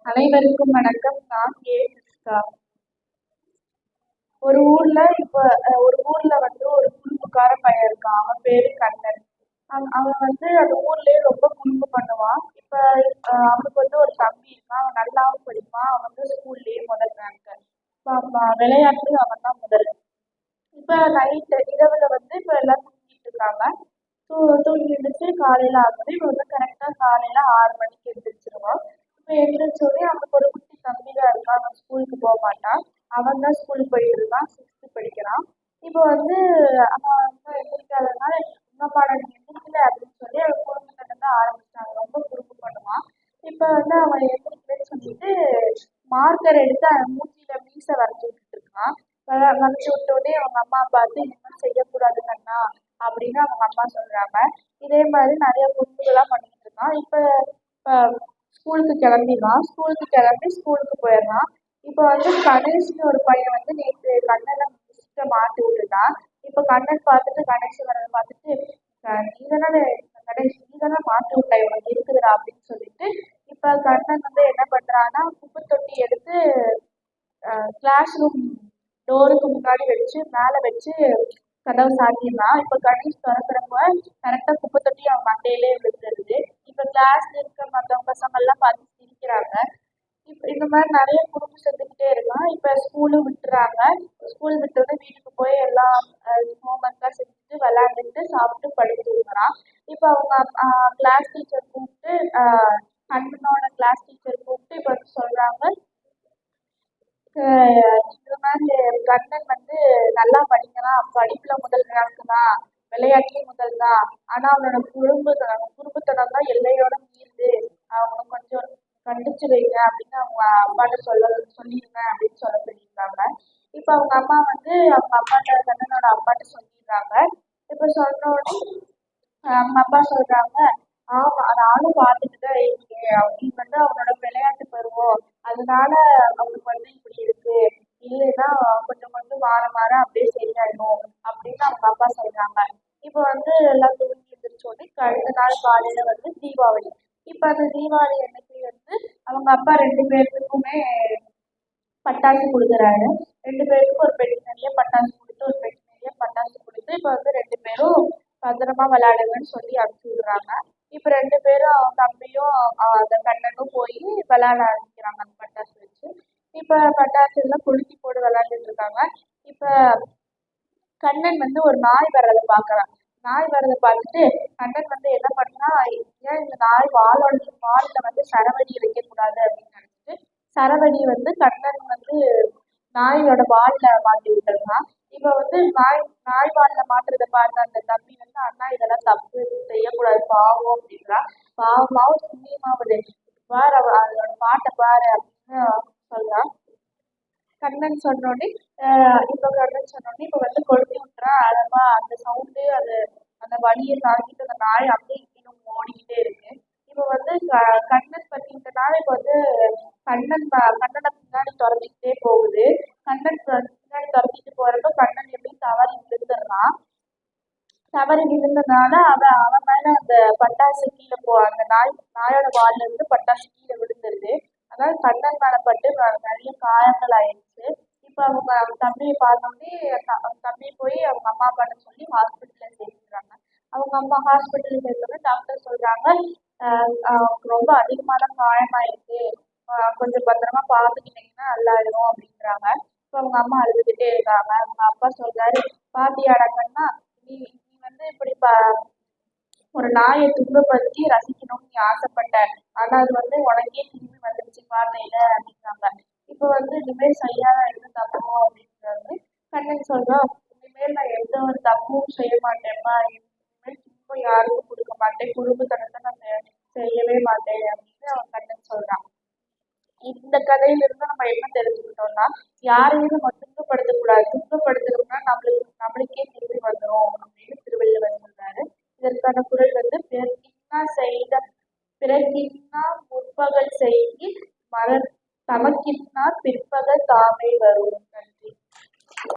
அனைவருக்கும் வணக்கம். நான் கிருஷ்ணா. ஒரு ஊர்ல வந்து ஒரு குறும்புக்கார பையன் இருக்கான். அவன் பேரு கண்ணன். அவன் வந்து அந்த ஊர்லயே ரொம்ப குறும்பு பண்ணுவான். இப்ப அவனுக்கு வந்து ஒரு தம்பி இருக்கான். அவன் நல்லாவும் படிப்பான். அவன் வந்து ஸ்கூல்லயே முதல் ரேங்க். விளையாட்டு அவன் தான் முதல். இப்ப நைட்டு இரவுல வந்து இப்ப எல்லாம் தூங்கிட்டு இருக்காங்க. தூங்கி எழுந்திரிச்சு காலையில ஆகுது. இவன் வந்து கரெக்டா காலையில 6 மணிக்கு எந்திரிச்சிருவான். இப்ப எந்திரிச்சோடனே அவனுக்கு ஒரு குட்டி தம்பி தான் இருக்கான். அவன் ஸ்கூலுக்கு போக மாட்டான். அவன் தான் ஸ்கூலுக்கு போயிட்டு இருக்கான். 6th படிக்கிறான். இப்போ வந்து அவன் வந்து எந்திரிக்காதனால அம்மாப்பாடா நீ எந்திரிக்கல அப்படின்னு சொல்லி அவன் குறும்புத்தனத்தை ஆரம்பிச்சிட்டாங்க. ரொம்ப குறும்பு பண்ணுவான். இப்ப வந்து அவன் எந்திரிக்கலன்னு சொல்லிட்டு மார்க்கர் எடுத்து அவன் மூஞ்சியில மீசை வரைஞ்சி விட்டுட்டு இருக்கான். வரைஞ்சி விட்ட உடனே அவங்க அம்மா பார்த்து இந்த மாதிரி செய்யக்கூடாது கண்ணா அப்படின்னு அவங்க அம்மா சொல்றாங்க. இதே மாதிரி நிறைய குறும்புகளா பண்ணிட்டு இருக்கான். இப்ப ஸ்கூலுக்கு கிளம்பிடுவான். ஸ்கூலுக்கு போயிடுறான். இப்போ வந்து கணேஷ்னு ஒரு பையன் வந்து நேற்று கண்ணனை மிஸ்கிட்ட மாட்டி விட்டுட்டான். இப்போ கண்ணன் பார்த்துட்டு கணேஷ் வரதை பார்த்துட்டு நீ தானே மாட்டி விட்ட இவனுக்கு இருக்குதுடா அப்படின்னு சொல்லிட்டு இப்ப கண்ணன் வந்து என்ன பண்றான்னா குப்பை தொட்டி எடுத்து கிளாஸ் ரூம் டோருக்கு முன்னாடி வச்சு மேலே வச்சு கதவை சாத்திடுறான். இப்போ கணேஷ் திறக்கிறப்ப கரெக்டாக குப்பை தொட்டி அவன் மண்டையிலே விழுந்துருது. இப்போ கிளாஸ்ல இருக்க மற்றவங்க பசங்கள்லாம் பார்த்து சிரிக்கிறாங்க. இப்போ இந்த மாதிரி நிறைய குறும்பு செஞ்சுக்கிட்டே இருக்கான். இப்போ ஸ்கூலும் விட்டுறாங்க. ஸ்கூல் விட்டோடனே வீட்டுக்கு போய் எல்லாம் ஹோம்ஒர்க்லாம் செஞ்சுட்டு விளையாண்டுட்டு சாப்பிட்டு படுத்து தூங்குறான். இப்போ அவங்க கிளாஸ் டீச்சர் கூப்பிட்டு கண்ணனோட கிளாஸ் டீச்சர் கூப்பிட்டு இப்போ வந்து சொல்றாங்க, இந்த மாதிரி கண்ணன் வந்து நல்லா படிக்கிறான். படிப்புல முதல் ரேங்க் தான். விளையாட்டுலயும் முதல் தான். ஆனா அவனோட குறும்புத்தனம் தான் எல்லையோட மீறுது. அவனை கொஞ்சம் கண்டிச்சு வைங்க அப்படின்னு அவங்க அப்பாட்ட சொல்லிடுங்க அப்படின்னு சொல்லியிருக்காங்க. இப்ப அவங்க அம்மா வந்து அவங்க அப்பாட்ட கண்ணனோட அப்பாட்ட சொல்லிடுறாங்க. இப்ப சொன்ன உடனே அவங்க அப்பா சொல்றாங்க, ஆமா நானும் பார்த்துட்டு தான் இருக்கேன். நீ வந்து அவனோட விளையாட்டு பருவம். அதனால அவனுக்கு வந்து இப்படி இருக்கு. இல்லைன்னா கொஞ்சம் கொஞ்சம் மாற மாற அப்படியே சரியாயிடும் அப்படின்னு அவங்க அப்பா சொல்றாங்க. இப்போ வந்து எல்லாம் தூங்கி எழுந்திரிச்ச உடனே அடுத்த நாள் காலையில வந்து தீபாவளி. இப்ப அந்த தீபாவளி அன்னைக்கு வந்து அவங்க அப்பா 2 பேர்த்துக்குமே பட்டாசு கொடுக்குறாரு. 2 பேருக்கும் ஒரு பெட்டி நிறைய பட்டாசு கொடுத்து ஒரு பெட்டி நிறைய பட்டாசு கொடுத்து இப்போ வந்து 2 பேரும் பத்திரமா விளையாடுங்கன்னு சொல்லி அனுப்பிச்சி விடுறாங்க. இப்போ 2 பேரும் அவன் தம்பியும் அந்த கண்ணனும் போய் விளையாட ஆரம்பிக்கிறாங்க அந்த பட்டாசு வச்சு. இப்போ பட்டாசு எல்லாம் கொளுத்தி போட்டு விளையாண்டுட்டு இருக்காங்க. இப்போ கண்ணன் வந்து ஒரு நாய் வர்றதை பார்க்கறான். நாய் வர்றதை பார்த்துட்டு கண்ணன் வந்து என்ன பண்ணா, ஏன் இந்த நாய் வாலில் வந்து சரவெடி வைக்கக்கூடாது அப்படின்னு நினைச்சிட்டு சரவெடி வந்து கண்ணன் வந்து நாயோட வாலில் மாட்டி விட்டுருந்தான். இப்போ வந்து நாய் வாலில் மாட்டுறதை பார்த்த அந்த தம்பி வந்து அண்ணா இதெல்லாம் தப்பு செய்யக்கூடாது பாவம் அப்படின்றான். பாவமாவும் புண்ணியமாவது பாரு அதோட பாட்டை பாரு அப்படின்னு சொல்றான். கண்ணன் சொன்னோடனே இப்போ வந்து கொளுத்தி விட்டுறான். அதப்பா அந்த சவுண்டு அந்த வலியை தாங்கிட்டு அந்த நாய் அப்படியே இன்னும் ஓடிக்கிட்டே இருக்கு. இப்போ வந்து கண்ணன் பத்திக்கிட்டனால இப்போ வந்து கண்ணனை பின்னாடி துரத்திக்கிட்டே போகுது. கண்ணன் பின்னாடி துரத்திட்டு போறப்ப கண்ணன் எப்படி தவறி விழுந்துடுறான். தவறி விழுந்ததுனால அவன் மேல அந்த பட்டாசு கீழே அந்த நாயோட வால்ல இருந்து பட்டாசு கீழே விழுந்துருது. அதனால கண்ணன் மேல பட்டு நிறைய காயங்கள் ஆயிடுச்சு. இப்போ அவங்க தம்பியை பார்த்தோன்னே தம்பியை போய் அவங்க அம்மா அப்பாட்ட சொல்லி ஹாஸ்பிட்டல்ல சேர்த்துக்கிறாங்க. அவங்க அம்மா ஹாஸ்பிட்டல் சேர்த்தோன்னே டாக்டர் சொல்றாங்க, ரொம்ப அதிகமான காயமாயிருக்கு. கொஞ்சம் பத்திரமா பார்த்துக்கிட்டீங்கன்னா நல்லாயிடும் அப்படின்றாங்க. இப்போ அவங்க அம்மா அழுதுகிட்டே இருக்காங்க. அவங்க அப்பா சொல்றாரு, பாத்தியாடா கண்ணா, நீ நீ வந்து இப்படி ஒரு நாயை துன்பப்படுத்தி ரசிக்கணும்னு நீ ஆசைப்பட்ட. ஆனா அது வந்து உனக்கே திரும்பி வந்துருச்சு பார்த்தையில அப்படின்றாங்க. இப்போ வந்து இனிமேல் செய்யாத எந்த தப்பும் அப்படின்றது கண்ணன் சொல்றான், இனிமேல் நான் எந்த ஒரு தப்பும் செய்ய மாட்டேன்ப்பா. இனிமேல் துன்பம் யாருக்கும் கொடுக்க மாட்டேன். குடும்பத்தனத்தை நான் செய்யவே மாட்டேன் அப்படின்னு அவன் கண்ணன் சொல்றான். இந்த கதையிலிருந்து நம்ம என்ன தெரிஞ்சுக்கிட்டோம்னா, யாரையும் நம்ம துன்பப்படுத்தக்கூடாது. துன்பப்படுத்தணும்னா நம்மளுக்கே திரும்பி வந்துடும் அப்படின்னு திருவள்ளுவர் சொல்றாரு. இதற்கான குரல்